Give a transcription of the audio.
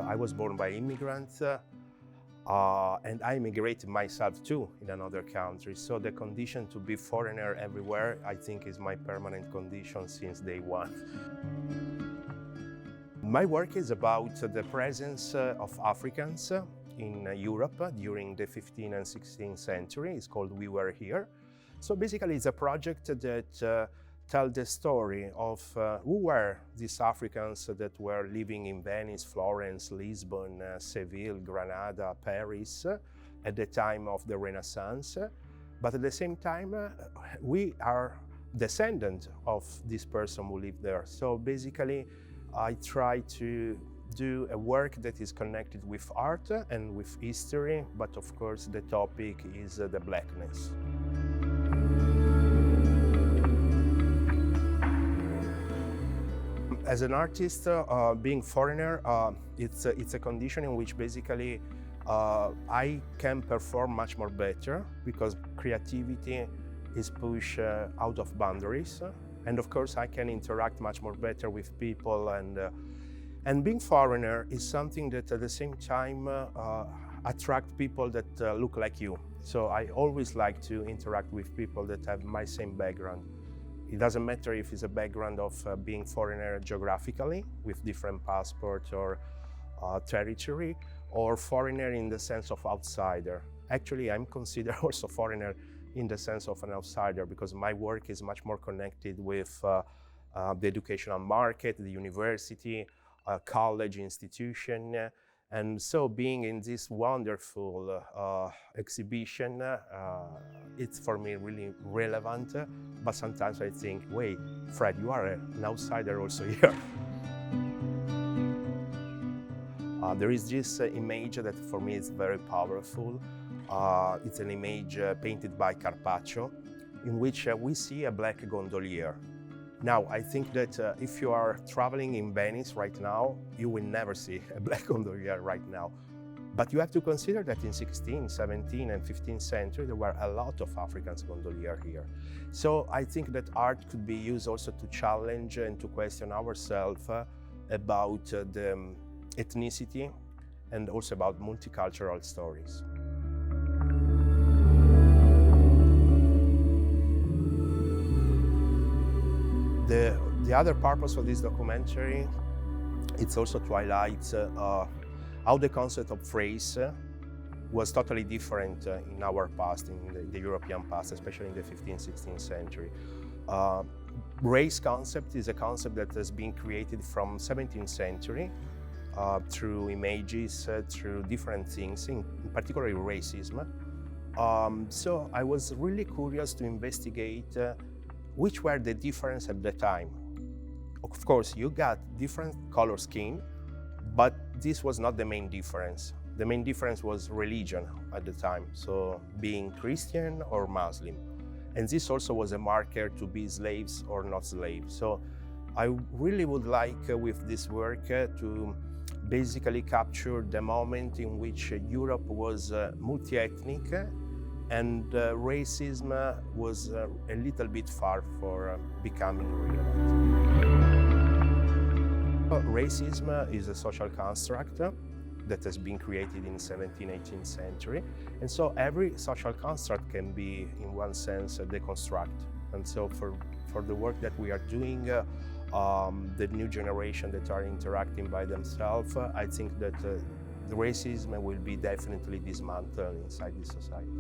I was born by immigrants, and I immigrated myself too in another country. So the condition to be foreigner everywhere, I think, is my permanent condition since day one. My work is about the presence of Africans in Europe during the 15th and 16th century. It's called We Were Here. So basically it's a project that tells the story of who were these Africans that were living in Venice, Florence, Lisbon, Seville, Granada, Paris at the time of the Renaissance. But at the same time, we are descendants of this person who lived there. So basically, I try to do a work that is connected with art and with history, but of course the topic is the blackness. As an artist, being foreigner, it's a condition in which basically I can perform much more better because creativity is pushed out of boundaries. And of course, I can interact much more better with people, and being foreigner is something that at the same time attract people that look like you. So I always like to interact with people that have my same background. It doesn't matter if it's a background of being foreigner geographically with different passport or territory, or foreigner in the sense of outsider. Actually, I'm considered also foreigner in the sense of an outsider because my work is much more connected with the educational market, the university, college institution. And so being in this wonderful exhibition, it's for me really relevant. But sometimes I think, wait, Fred, you are an outsider also here. There is this image that for me is very powerful. It's an image painted by Carpaccio, in which we see a black gondolier. Now, I think that if you are traveling in Venice right now, you will never see a black gondolier right now. But you have to consider that in 16th, 17th, and 15th century, there were a lot of African gondoliers here. So I think that art could be used also to challenge and to question ourselves about the ethnicity and also about multicultural stories. The other purpose of this documentary, it's also to highlight how the concept of race was totally different in our past, in the European past, especially in the 15th, 16th century. Race concept is a concept that has been created from 17th century through images, through different things, in particular racism. So I was really curious to investigate which were the differences at the time. Of course, you got different color skin, but this was not the main difference. The main difference was religion at the time, so being Christian or Muslim. And this also was a marker to be slaves or not slaves. So I really would like with this work to basically capture the moment in which Europe was multi-ethnic and racism was a little bit far for becoming relevant. Racism is a social construct that has been created in the 17th, 18th century. And so every social construct can be, in one sense, deconstruct. And so for the work that we are doing, the new generation that are interacting by themselves, I think that the racism will be definitely dismantled inside this society.